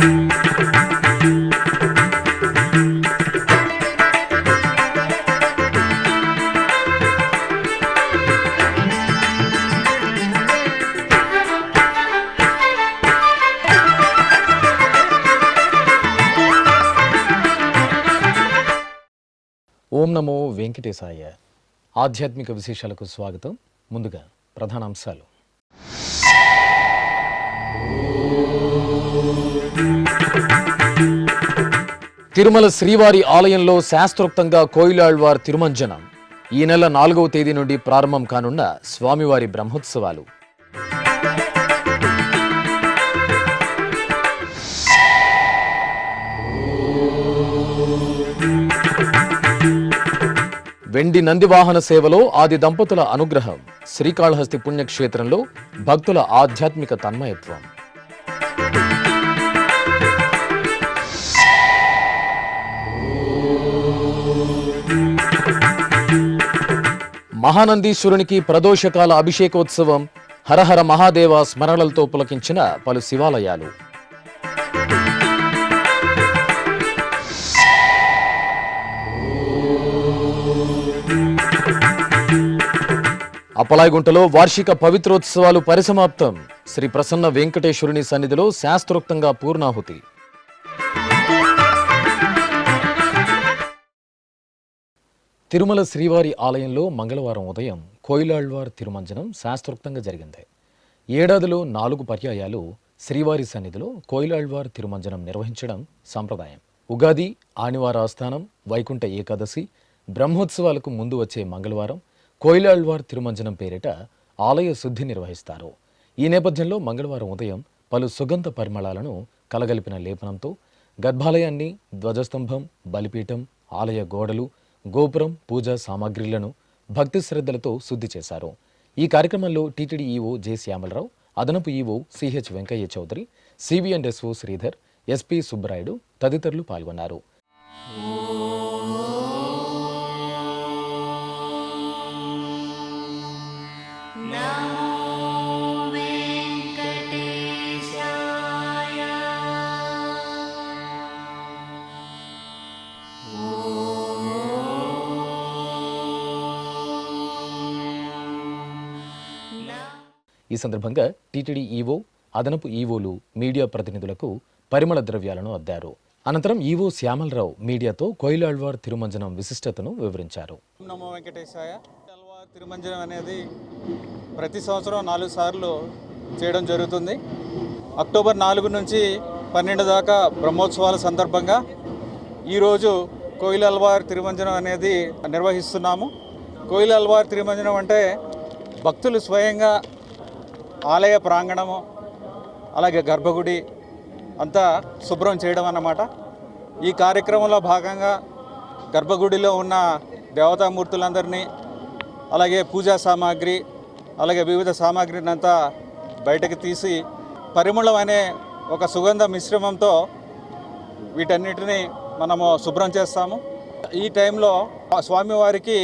ఓం నమో వెంకటేశాయ. ఆధ్యాత్మిక విశేషాలకు స్వాగతం. ముందుగా ప్రధాన అంశాలు. తిరుమల శ్రీవారి ఆలయంలో శాస్త్రోక్తంగా కోయిలాళ్వార్ తిరుమంజనం. ఈ నెల 4వ తేదీ నుండి ప్రారంభం కానున్న స్వామివారి బ్రహ్మోత్సవాలు. వెండి నందివాహన సేవలో ఆది దంపతుల అనుగ్రహం. శ్రీకాళహస్తి పుణ్యక్షేత్రంలో భక్తుల ఆధ్యాత్మిక తన్మయత్వం. మహానందీశ్వరునికి ప్రదోషకాల అభిషేకోత్సవం. హరహర మహాదేవ స్మరణలతో పులకించిన పలు శివాలయాలు. అప్పలాయగుంటలో వార్షిక పవిత్రోత్సవాలు పరిసమాప్తం. శ్రీ ప్రసన్న వెంకటేశ్వరుని సన్నిధిలో శాస్త్రోక్తంగా పూర్ణాహుతి. తిరుమల శ్రీవారి ఆలయంలో మంగళవారం ఉదయం కోయిలాళ్వార్ తిరుమంజనం శాస్త్రోక్తంగా జరిగింది. ఏడాదిలో 4 పర్యాయాలు శ్రీవారి సన్నిధిలో కోయిలాళ్వార్ తిరుమంజనం నిర్వహించడం సంప్రదాయం. ఉగాది, ఆనివార ఆస్థానం, వైకుంఠ ఏకాదశి, బ్రహ్మోత్సవాలకు ముందు వచ్చే మంగళవారం కోయిలాళ్వార్ తిరుమంజనం పేరిట ఆలయ శుద్ధి నిర్వహిస్తారు. ఈ నేపథ్యంలో మంగళవారం ఉదయం పలు సుగంధ పరిమళాలను కలగలిపిన లేపనంతో గర్భాలయాన్ని, ధ్వజస్తంభం, బలిపీఠం, ఆలయ గోడలు, గోపురం, పూజా సామాగ్రిలను భక్తి శ్రద్ధలతో శుద్ధి చేశారు. ఈ కార్యక్రమంలో టీటీడీ ఈవో జె శ్యామలరావు, అదనపు EO CH Venkaiah Chowdary, CV and SO Sridhar, SP Subbarayudu తదితరులు పాల్గొన్నారు. ఈ సందర్భంగా టీటీడీ ఈవో, అదనపు ఈవోలు మీడియా ప్రతినిధులకు పరిమళ ద్రవ్యాలను అద్దారు. అనంతరం ఈవో శ్యామలరావు మీడియాతో కోయిలాళ్వార్ తిరుమంజనం విశిష్టతను వివరించారు. నమో వెంకటేశాయ. తిరుమంజనం అనేది ప్రతి సంవత్సరం 4 సార్లు చేయడం జరుగుతుంది. అక్టోబర్ 4 నుంచి 12 దాకా బ్రహ్మోత్సవాల సందర్భంగా ఈరోజు కోయిలాళ్వార్ తిరుమంజనం అనేది నిర్వహిస్తున్నాము. కోయిలాళ్వార్ తిరుమంజనం అంటే భక్తులు స్వయంగా ఆలయ ప్రాంగణము, అలాగే గర్భగుడి అంతా శుభ్రం చేయడం అన్నమాట. ఈ కార్యక్రమంలో భాగంగా గర్భగుడిలో ఉన్న దేవతామూర్తులందరినీ, అలాగే పూజా సామాగ్రి, అలాగే వివిధ సామాగ్రిని అంతా బయటకు తీసి పరిమళం అనే ఒక సుగంధ మిశ్రమంతో వీటన్నిటిని మనము శుభ్రం చేస్తాము. ఈ టైంలో స్వామివారికి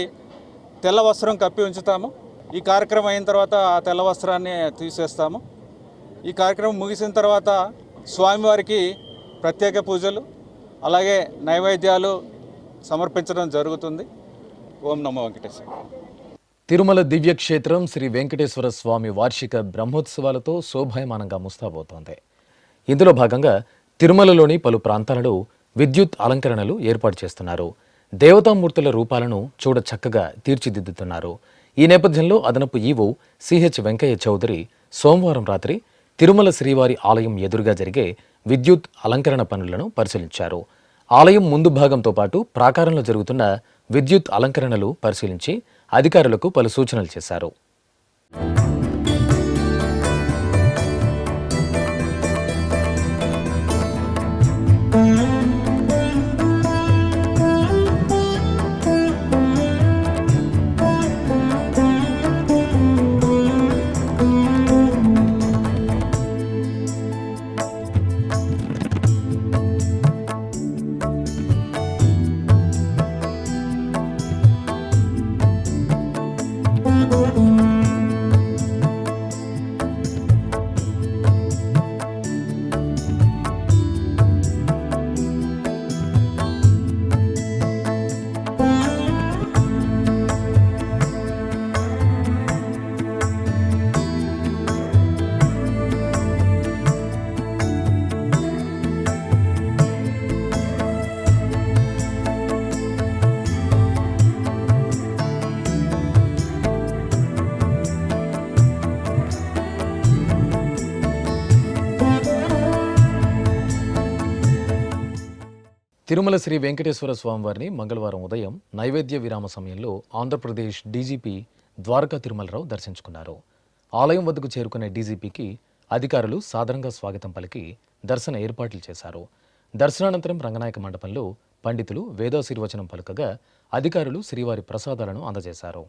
తెల్ల వస్త్రం కప్పి ఉంచుతాము. ఈ కార్యక్రమం అయిన తర్వాత ఆ తెల్ల వస్త్రాన్ని తీసేస్తాము. ఈ కార్యక్రమం ముగిసిన తర్వాత స్వామివారికి ప్రత్యేక పూజలు, అలాగే నైవేద్యాలు సమర్పించడం జరుగుతుంది. ఓం నమో వెంకటేశ్వర. తిరుమల దివ్యక్షేత్రం శ్రీ వెంకటేశ్వర స్వామి వార్షిక బ్రహ్మోత్సవాలతో శోభాయమానంగా ముస్తాబోతోంది. ఇందులో భాగంగా తిరుమలలోని పలు ప్రాంతాలలో విద్యుత్ అలంకరణలు ఏర్పాటు చేస్తున్నారు. దేవతామూర్తుల రూపాలను చూడ చక్కగా తీర్చిదిద్దుతున్నారు. ఈ నేపథ్యంలో అదనపు ఈవో సిహెచ్ వెంకయ్య చౌదరి సోమవారం రాత్రి తిరుమల శ్రీవారి ఆలయం ఎదురుగా జరిగే విద్యుత్ అలంకరణ పనులను పరిశీలించారు. ఆలయం ముందు భాగంతో పాటు ప్రాకారంలో జరుగుతున్న విద్యుత్ అలంకరణలు పరిశీలించి అధికారులకు పలు సూచనలు చేశారు. తిరుమల శ్రీ వెంకటేశ్వర స్వామివారిని మంగళవారం ఉదయం నైవేద్య విరామ సమయంలో ఆంధ్రప్రదేశ్ డీజీపీ ద్వారకా తిరుమలరావు దర్శించుకున్నారు. ఆలయం వద్దకు చేరుకునే డీజీపీకి అధికారులు సాదరంగా స్వాగతం పలికి దర్శన ఏర్పాట్లు చేశారు. దర్శనానంతరం రంగనాయక మండపంలో పండితులు వేదాశీర్వచనం పలుకగా అధికారులు శ్రీవారి ప్రసాదాలను అందజేశారు.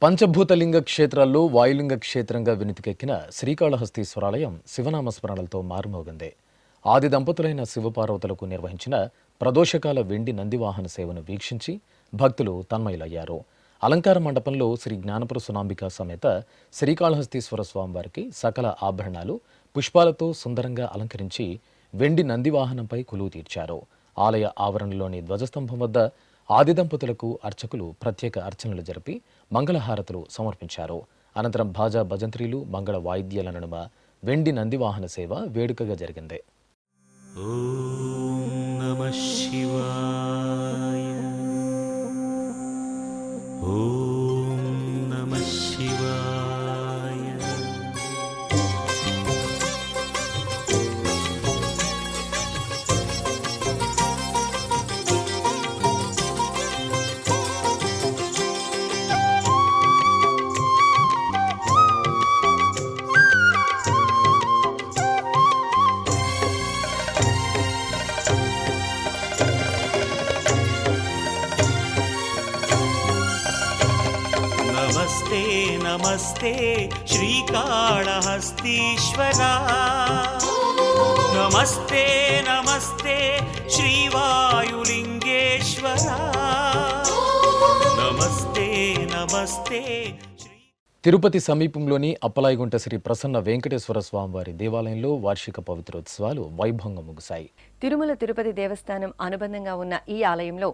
పంచభూతలింగ క్షేత్రాల్లో వాయులింగ క్షేత్రంగా వినితికెక్కిన శ్రీకాళహస్తీశ్వరాలయం శివనామస్మరణలతో మారుమోగింది. ఆది దంపతులైన శివపార్వతులకు నిర్వహించిన ప్రదోషకాల వెండి నందివాహన సేవను వీక్షించి భక్తులు తన్మయులయ్యారు. అలంకార మండపంలో శ్రీ జ్ఞానపుర సునాంబిక సమేత శ్రీకాళహస్తీశ్వర స్వామివారికి సకల ఆభరణాలు పుష్పాలతో సుందరంగా అలంకరించి వెండి నందివాహనంపై కొలువు తీర్చారు. ఆలయ ఆవరణలోని ధ్వజస్తంభం వద్ద ఆది దంపతులకు అర్చకులు ప్రత్యేక అర్చనలు జరిపి మంగళహారతులు సమర్పించారు. అనంతరం భాజా భజంత్రీలు మంగళ వాయిద్యాల నడుమ వెండి నందివాహన సేవ వేడుకగా జరిగింది. ఓం నమః శివాయ ఓం నమః శివాయ. నమస్తే నమస్తే శ్రీకాళహస్తీశ్వరా, నమస్తే నమస్తే శ్రీవాయులింగేశ్వరా, నమస్తే నమస్తే. తిరుపతి సమీపంలోని అప్పలాయగుంట శ్రీ ప్రసన్న వెంకటేశ్వర స్వామివారి దేవాలయంలో వార్షిక పవిత్రోత్సవాలు వైభవంగా ముగిశాయి. తిరుమల తిరుపతి దేవస్థానం అనుబంధంగా ఉన్న ఈ ఆలయంలో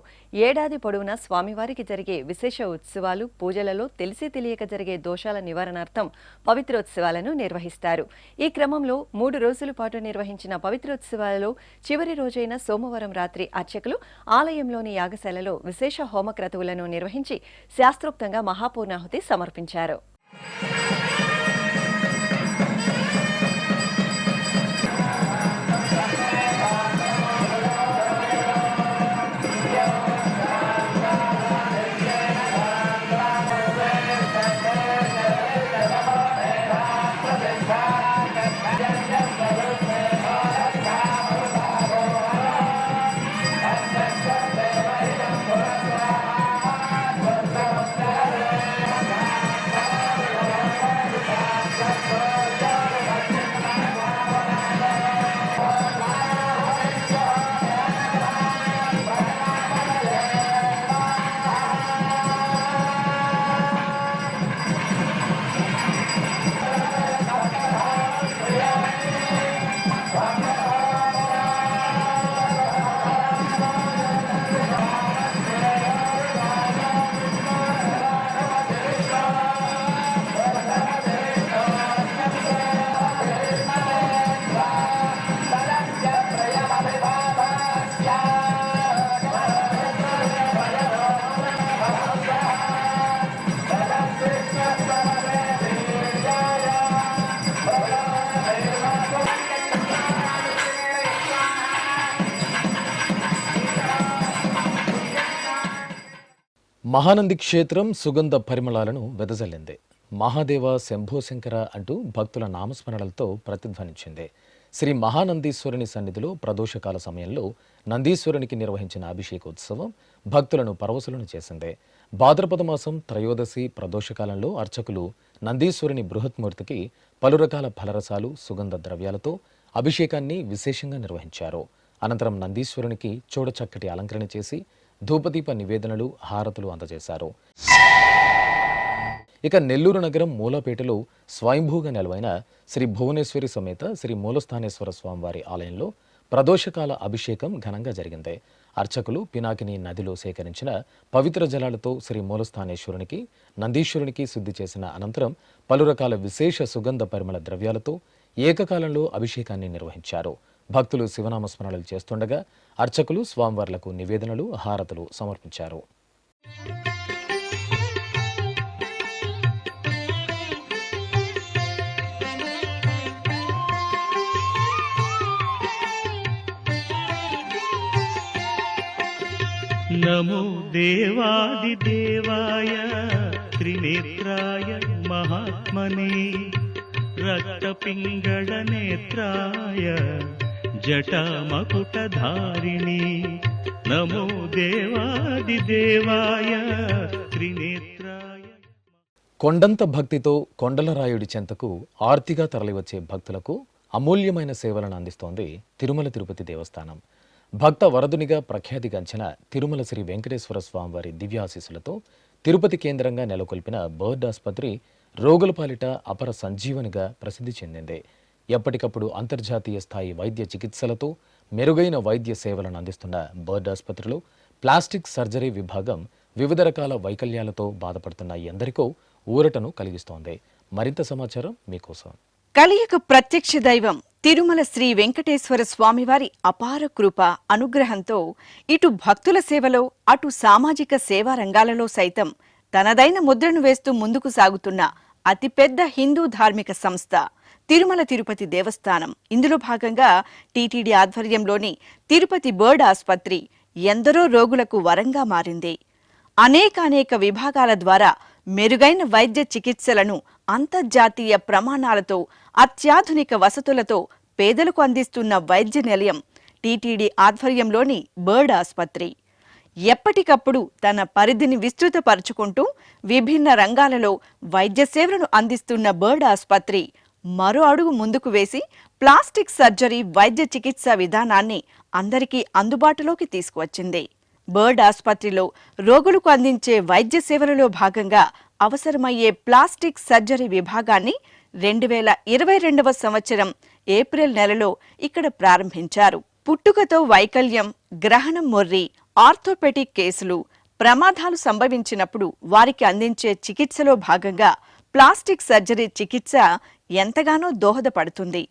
ఏడాది పొడవునా స్వామివారికి జరిగే విశేష ఉత్సవాలు, పూజలలో తెలిసి తెలియక జరిగే దోషాల నివారణార్థం పవిత్రోత్సవాలను నిర్వహిస్తారు. ఈ క్రమంలో 3 రోజుల పాటు నిర్వహించిన పవిత్రోత్సవాలలో చివరి రోజైన సోమవారం రాత్రి అర్చకులు ఆలయంలోని యాగశాలలో విశేష హోమక్రతువులను నిర్వహించి శాస్త్రోక్తంగా మహాపూర్ణాహుతి సమర్పించారు. మహానంది క్షేత్రం సుగంధ పరిమళాలను వెదజల్లింది. మహాదేవ శంభో శంకర అంటూ భక్తుల నామస్మరణలతో ప్రతిధ్వనించింది. శ్రీ మహానందీశ్వరుని సన్నిధిలో ప్రదోషకాల సమయంలో నందీశ్వరునికి నిర్వహించిన అభిషేకోత్సవం భక్తులను పరవశులను చేసింది. భాద్రపద మాసం త్రయోదశి ప్రదోషకాలంలో అర్చకులు నందీశ్వరుని బృహత్మూర్తికి పలు రకాల ఫలరసాలు, సుగంధ ద్రవ్యాలతో అభిషేకాన్ని విశేషంగా నిర్వహించారు. అనంతరం నందీశ్వరునికి చూడచక్కటి అలంకరణ చేసి ధూపదీప నివేదనలు, హారతులు అందజేశారు. ఇక నెల్లూరు నగరం మూలపేటలో స్వయంభూగా నెలవైన శ్రీ భువనేశ్వరి సమేత శ్రీ మూలస్థానేశ్వర స్వామివారి ఆలయంలో ప్రదోషకాల అభిషేకం ఘనంగా జరిగింది. అర్చకులు పినాకిని నదిలో సేకరించిన పవిత్ర జలాలతో శ్రీ మూలస్థానేశ్వరునికి, నందీశ్వరునికి శుద్ధి చేసిన అనంతరం పలు రకాల విశేష సుగంధ పరిమళ ద్రవ్యాలతో ఏకకాలంలో అభిషేకాన్ని నిర్వహించారు. భక్తులు శివనామస్మరణలు చేస్తుండగా అర్చకులు స్వామివార్లకు నివేదనలు, హారతులు సమర్పించారు. నమో దేవాదిదేవాయ త్రినేత్రాయ మహాత్మనే రక్తపింగళ నేత్రాయ జటామకుటధారిణి నమో దేవాదిదేవాయ త్రినేత్రాయ. కొండంత భక్తితో కొండలరాయుడి చెంతకు ఆర్తిగా తరలివచ్చే భక్తులకు అమూల్యమైన సేవలను అందిస్తోంది తిరుమల తిరుపతి దేవస్థానం. భక్త వరదునిగా ప్రఖ్యాతిగాంచిన తిరుమల శ్రీ వెంకటేశ్వర స్వామివారి దివ్యాశీస్సులతో తిరుపతి కేంద్రంగా నెలకొల్పిన బర్డ్ ఆసుపత్రి రోగుల పాలిట అపర సంజీవనిగా ప్రసిద్ధి చెందింది. ఎప్పటికప్పుడు అంతర్జాతీయ స్థాయి వైద్య చికిత్సలతో మెరుగైన వైద్య సేవలను అందిస్తున్న బర్డ్ ఆసుపత్రిలో ప్లాస్టిక్ సర్జరీ విభాగం వివిధ రకాల వైకల్యాలతో బాధపడుతున్న ఎందరికో ఊరటను కలిగిస్తోంది. మరింత సమాచారం మీకోసం. కలియుగ ప్రత్యక్ష దైవం తిరుమల శ్రీ వెంకటేశ్వర స్వామివారి అపార కృప అనుగ్రహంతో ఇటు భక్తుల సేవలో అటు సామాజిక సేవా రంగాలలో సైతం తనదైన ముద్రను వేస్తూ ముందుకు సాగుతున్న అతిపెద్ద హిందూ ధార్మిక సంస్థ తిరుమల తిరుపతి దేవస్థానం. ఇందులో భాగంగా టీటీడీ ఆధ్వర్యంలోని తిరుపతి బర్డ్ ఆసుపత్రి ఎందరో రోగులకు వరంగా మారింది. అనేక విభాగాల ద్వారా మెరుగైన వైద్య చికిత్సలను అంతర్జాతీయ ప్రమాణాలతో అత్యాధునిక వసతులతో పేదలకు అందిస్తున్న వైద్య నిలయం టీటీడీ ఆధ్వర్యంలోని బర్డ్ ఆసుపత్రి. ఎప్పటికప్పుడు తన పరిధిని విస్తృతపరుచుకుంటూ విభిన్న రంగాలలో వైద్య సేవలను అందిస్తున్న బర్డ్ ఆసుపత్రి మరో అడుగు ముందుకు వేసి ప్లాస్టిక్ సర్జరీ వైద్య చికిత్సా విధానాన్ని అందరికీ అందుబాటులోకి తీసుకువచ్చింది. బర్డ్ ఆసుపత్రిలో రోగులకు అందించే వైద్య సేవలలో భాగంగా అవసరమయ్యే ప్లాస్టిక్ సర్జరీ విభాగాన్ని 2022వ సంవత్సరం ఏప్రిల్ నెలలో ఇక్కడ ప్రారంభించారు. పుట్టుకతో వైకల్యం, గ్రహణం మొర్రి, ఆర్థోపెటిక్ కేసులు, ప్రమాదాలు సంభవించినప్పుడు వారికి అందించే చికిత్సలో భాగంగా ప్లాస్టిక్ సర్జరీ చికిత్స ఎంతగానో దోహదపడుతుంది.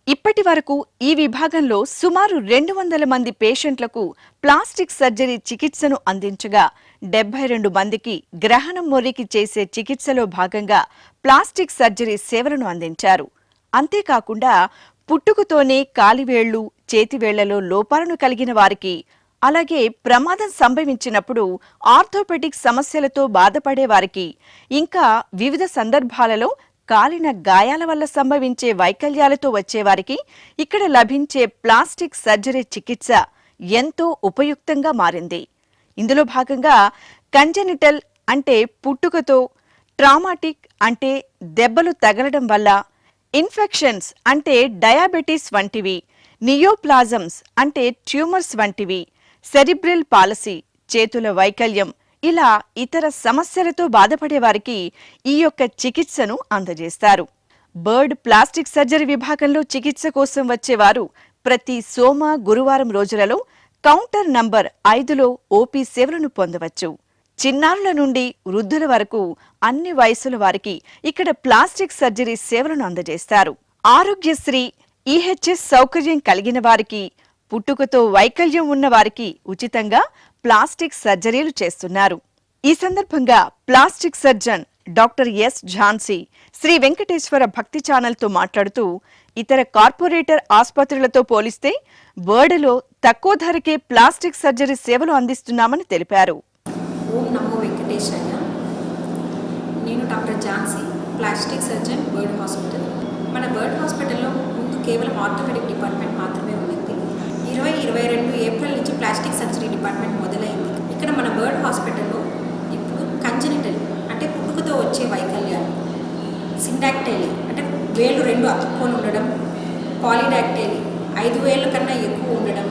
ఇప్పటి వరకు ఈ విభాగంలో సుమారు 200 మంది పేషెంట్లకు ప్లాస్టిక్ సర్జరీ చికిత్సను అందించగా 72 మందికి గ్రహణం మొర్రికి చేసే చికిత్సలో భాగంగా ప్లాస్టిక్ సర్జరీ సేవలను అందించారు. అంతేకాకుండా పుట్టుకతోనే కాలివేళ్లు, చేతివేళ్లలో లోపాలను కలిగిన వారికి, అలాగే ప్రమాదం సంభవించినప్పుడు ఆర్థోపెటిక్ సమస్యలతో బాధపడే వారికి, ఇంకా వివిధ సందర్భాలలో కాలిన గాయాల వల్ల సంభవించే వైకల్యాలతో వచ్చేవారికి ఇక్కడ లభించే ప్లాస్టిక్ సర్జరీ చికిత్స ఎంతో ఉపయుక్తంగా మారింది. ఇందులో భాగంగా కంజెనిటల్ అంటే పుట్టుకతో, ట్రామాటిక్ అంటే దెబ్బలు తగలడం వల్ల, ఇన్ఫెక్షన్స్ అంటే డయాబెటీస్ వంటివి, నియోప్లాజమ్స్ అంటే ట్యూమర్స్ వంటివి, సెరిబ్రల్ పాలసీ చేతుల వైకల్యం, ఇలా ఇతర సమస్యలతో బాధపడే వారికి ఈ యొక్క చికిత్సను అందజేస్తారు. బర్డ్ ప్లాస్టిక్ సర్జరీ విభాగంలో చికిత్స కోసం వచ్చేవారు ప్రతి సోమ, గురువారం రోజులలో కౌంటర్ నంబర్ 5లో ఓపీ సేవలను పొందవచ్చు. చిన్నారుల నుండి వృద్ధుల వరకు అన్ని వయసుల వారికి ఇక్కడ ప్లాస్టిక్ సర్జరీ సేవలను అందజేస్తారు. ఆరోగ్యశ్రీ, ఈహెచ్ఎస్ సౌకర్యం కలిగిన వారికి, పుట్టుకతో వైకల్యం ఉన్న వారికి ఉచితంగా ప్లాస్టిక్ సర్జరీలు చేస్తున్నారు. ఈ సందర్భంగా plastic surgeon doctor S Jhansi Sri Venkateswara Bhakti ఛానల్తో మాట్లాడుతూ ఇతర కార్పొరేటర్ ఆసుపత్రులతో పోలిస్తే బర్డ్లో తక్కువ ధరకే ప్లాస్టిక్ సర్జరీ సేవలు అందిస్తున్నామని తెలిపారు. ఓం నమో వెంకటేశాయ. నేను doctor Jhansi, plastic surgeon, bird hospital. మన బర్డ్ హాస్పిటల్లో ముందు కేవలం ఆర్థోపెడిక్ డిపార్ట్మెంట్ మాత్రమే ఉంది. 2022 ఏప్రిల్ నుంచి ప్లాస్టిక్ సర్జరీ డిపార్ట్మెంట్ మొదలైంది. ఇక్కడ మన బర్డ్ హాస్పిటల్లో ఇప్పుడు కంజెనిటల్ అంటే పుట్టుకతో వచ్చే వైకల్యాలు, సిండాక్టైలీ అంటే వేళ్ళు 2 అతుక్కొని ఉండడం, పాలిడాక్టైలీ 5 వేళ్ళ కన్నా ఎక్కువ ఉండడం,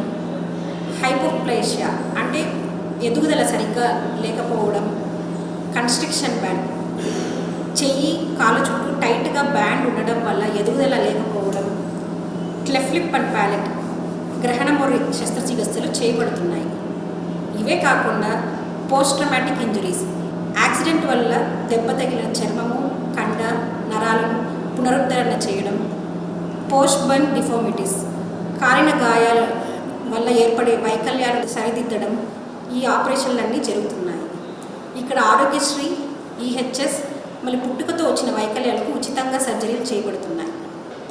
హైపోప్లేషియా అంటే ఎదుగుదల సరిగ్గా లేకపోవడం, కన్స్ట్రిక్షన్ బ్యాండ్ చెయ్యి కాలు చుట్టూ టైట్గా బ్యాండ్ ఉండడం వల్ల ఎదుగుదల లేకపోవడం, క్లెఫ్ట్ లిప్ అండ్ ప్యాలెట్ గ్రహణ మొర్రి శస్త్రచికిత్సలు చేయబడుతున్నాయి. ఇవే కాకుండా పోస్ట్ ట్రామాటిక్ ఇంజరీస్, యాక్సిడెంట్ వల్ల దెబ్బ తగిలిన చర్మము, కండ, నరాలను పునరుద్ధరణ చేయడం, పోస్ట్ బర్న్ డిఫార్మిటీస్ కాలిన గాయాల వల్ల ఏర్పడే వైకల్యాలను సరిదిద్దడం ఈ ఆపరేషన్లన్నీ జరుగుతున్నాయి. ఇక్కడ ఆరోగ్యశ్రీ, ఈహెచ్ఎస్ మళ్ళీ పుట్టుకతో వచ్చిన వైకల్యాలకు ఉచితంగా సర్జరీలు చేయబడుతున్నాయి.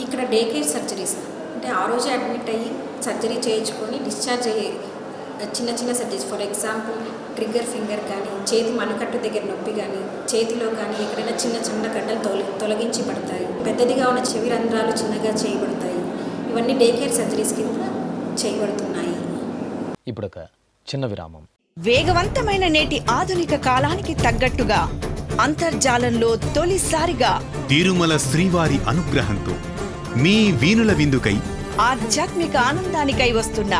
ఇక్కడ డే కేర్ సర్జరీస్ అంటే ఆ రోజే అడ్మిట్ అయ్యి సర్జరీ చేయించుకొని డిశ్చార్జ్ అయ్యే చిన్న చిన్న surgeries, for example trigger finger కానీ, చేతి మణికట్టు దగ్గర నొప్పి కానీ, చేతిలో కానీ ఎక్కడైనా చిన్న చిన్న గడ్డలు తొలగించబడతాయి. పెద్దదిగా ఉన్న చెవి రంధ్రాలు చిన్నగా చేయబడతాయి. ఇవన్నీ డే కేర్ సర్జరీస్ కింద చేయబడుతున్నాయి. ఇప్పుడొక చిన్న విరామం. వేగవంతమైన నేటి ఆధునిక కాలానికి తగ్గట్టుగా అంతర్జాలంలో తొలిసారిగా తిరుమల శ్రీవారి అనుగ్రహంతో మీ వీణుల విందుకై ఆధ్యాత్మిక ఆనందానికై వస్తున్న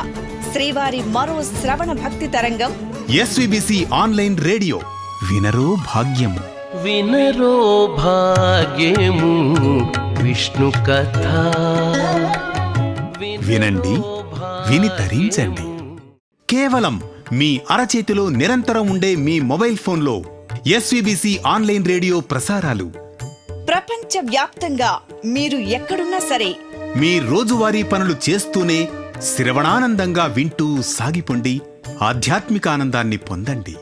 శ్రీవారి మరో శ్రవణ భక్తి తరంగం ఎస్విబిసి ఆన్లైన్ రేడియో వినరో భాగ్యము. వినరో భాగ్యము విష్ణు కథ. వినండి, విని తరించండి. కేవలం మీ అరచేతిలో నిరంతరం ఉండే మీ మొబైల్ ఫోన్లో ఎస్విబిసి ఆన్లైన్ రేడియో ప్రసారాలు ప్రపంచ వ్యాప్తంగా మీరు ఎక్కడున్నా సరే మీ రోజువారీ పనులు చేస్తూనే శ్రవణానందంగా వింటూ సాగిపోండి, ఆధ్యాత్మిక ఆనందాన్ని పొందండి.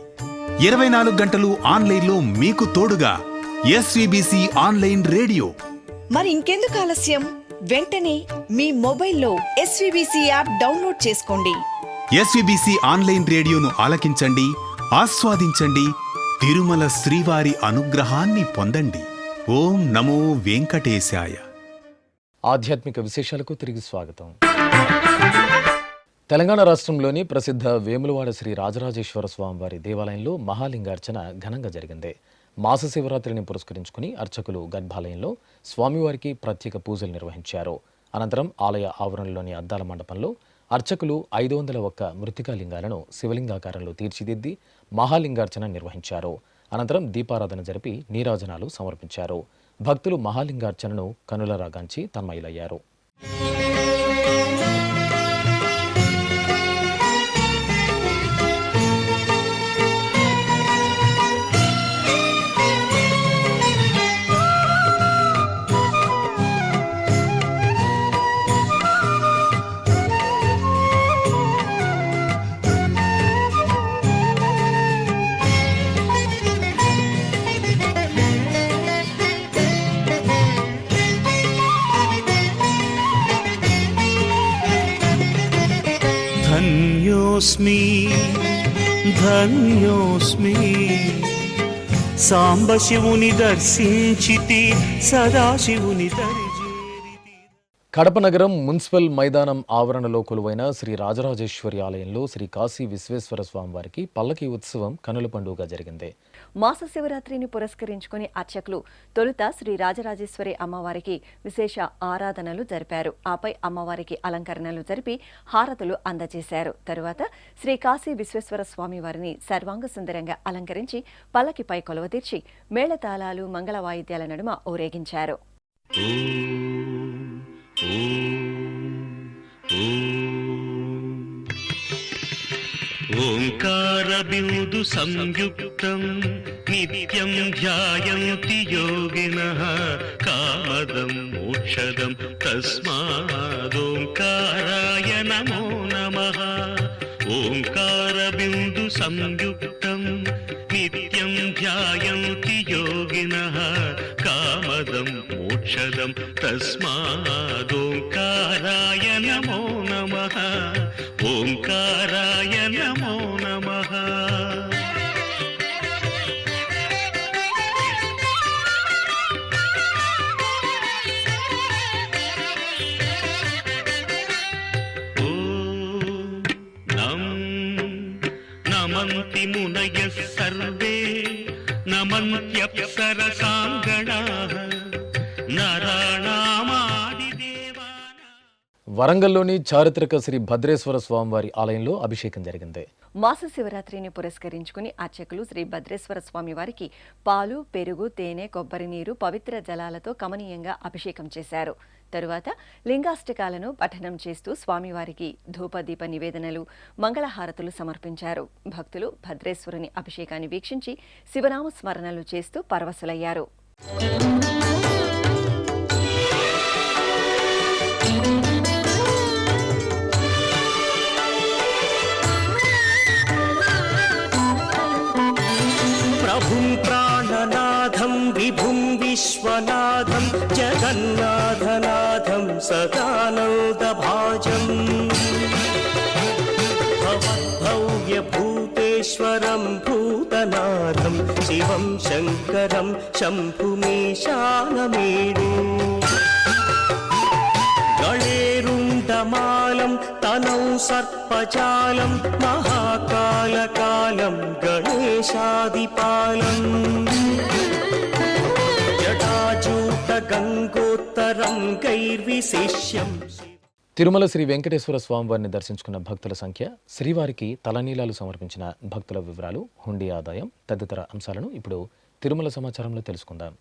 24 గంటలు ఆన్లైన్లో మీకు తోడుగా ఎస్విబిసి ఆన్లైన్ రేడియో. మరి ఇంకెందుకు ఆలస్యం? వెంటనే మీ మొబైల్లో ఎస్విబిసి యాప్ డౌన్లోడ్ చేసుకోండి. ఎస్విబిసి ఆన్లైన్ రేడియోను ఆలకించండి, ఆస్వాదించండి, తిరుమల శ్రీవారి అనుగ్రహాన్ని పొందండి. ఓం నమో వెంకటేశాయ. ఆధ్యాత్మిక విశేషాలకు తిరిగి స్వాగతం. తెలంగాణ రాష్ట్రంలోని ప్రసిద్ధ వేములవాడ శ్రీ రాజరాజేశ్వర స్వామివారి దేవాలయంలో మహాలింగార్చన ఘనంగా జరిగింది. మాస శివరాత్రిని పురస్కరించుకుని అర్చకులు గర్భాలయంలో స్వామివారికి ప్రత్యేక పూజలు నిర్వహించారు. అనంతరం ఆలయ ఆవరణలోని అద్దాల మండపంలో అర్చకులు 501 మృతికా లింగాలను శివలింగాకారంలో తీర్చిదిద్ది మహాలింగార్చన నిర్వహించారు. అనంతరం దీపారాధన జరిపి నీరాజనాలు సమర్పించారు. భక్తులు మహాలింగార్చనను కనులరాగాంచి తన్మయులయ్యారు. ధన్యోస్మి ధన్యోస్మి సాంబశివుని దర్శించితి సదాశివుని దరిజేరితి. కడప నగరం మున్సిపల్ మైదానం ఆవరణలో కొలువైన శ్రీ రాజరాజేశ్వరి ఆలయంలో శ్రీ కాశీ విశ్వేశ్వర స్వామివారికి పల్లకి ఉత్సవం కనుల పండుగ జరిగింది. మాస శివరాత్రిని పురస్కరించుకుని అర్చకులు తొలుత శ్రీ రాజరాజేశ్వరి అమ్మవారికి విశేష ఆరాధనలు జరిపారు. ఆపై అమ్మవారికి అలంకరణలు జరిపి హారతులు అందజేశారు. తరువాత శ్రీ కాశీ విశ్వేశ్వర స్వామి వారిని సర్వాంగ సుందరంగా అలంకరించి పల్లకిపై కొలువతీర్చి మేళతాళాలు మంగళ వాయిద్యాల నడుమ ఊరేగించారు. ఓంకార బిందు సంయుక్తం నిత్యం ధ్యాయంతి యోగినః కామదం మోక్షదం తస్మాదోంకారాయ నమో నమః. ఓంకార బిందు సంయుక్తం నిత్యం ధ్యాయంతి యోగినః కామదం మోక్షదం తస్మాదోంకారాయ నమో నమః. ఓంకారాయ నమో నమః. నమంతి మునయః సర్వే నమంత్యప్సరసాంగణాః నరాణామాదిదేవానాం. వరంగల్లోని చారిత్రక శ్రీ భద్రేశ్వర స్వామివారి ఆలయంలో అభిషేకం జరిగింది. మాస శివరాత్రిని పురస్కరించుకుని అర్చకులు శ్రీ భద్రేశ్వర స్వామి వారికి పాలు, పెరుగు, తేనె, కొబ్బరి నీరు, పవిత్ర జలాలతో కమనీయంగా అభిషేకం చేశారు. తరువాత లింగాష్టకాలను పఠనం చేస్తూ స్వామివారికి ధూపదీప నివేదనలు, మంగళహారతులు సమర్పించారు. భక్తులు భద్రేశ్వరుని అభిషేకాన్ని వీక్షించి శివనామ స్మరణలు చేస్తూ పరవశులయ్యారు. ప్రభుం ప్రాణనాథం విభుం విశ్వనాథం జగన్నాథనాథం సదానందభాజం భవ్యభూతేశ్వరం భూతనాథం శివం శంకరం శంభుమీశానమేడే గళేరుండమాలం తనౌ సర్పజాలం మహాకాలకాలం గణేశాదిపాలం జటాజూట గంగోత్తరం గైర్విశిష్యం. తిరుమల శ్రీ వెంకటేశ్వర స్వామివారిని దర్శించుకున్న భక్తుల సంఖ్య, శ్రీవారికి తలనీలాలు సమర్పించిన భక్తుల వివరాలు, హుండీ ఆదాయం తదితర అంశాలను ఇప్పుడు తిరుమల సమాచారంలో తెలుసుకుందాం.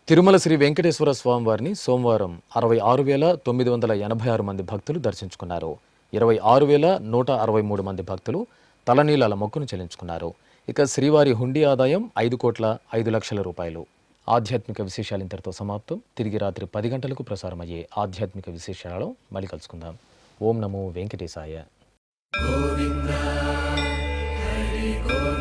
తిరుమల శ్రీ వెంకటేశ్వర స్వామివారిని సోమవారం 66,986 మంది భక్తులు దర్శించుకున్నారు. 26,163 మంది భక్తులు తలనీలాల మొక్కును చెల్లించుకున్నారు. ఇక శ్రీవారి హుండీ ఆదాయం 5,05,00,000 రూపాయలు. ఆధ్యాత్మిక విశేషాలు ఇంతటితో సమాప్తం. తిరిగి రాత్రి 10 గంటలకు ప్రసారమయ్యే ఆధ్యాత్మిక విశేషాలలో మళ్ళీ కలుసుకుందాం. ఓం నమో వెంకటేశాయ. గోవింద హరి గోవింద.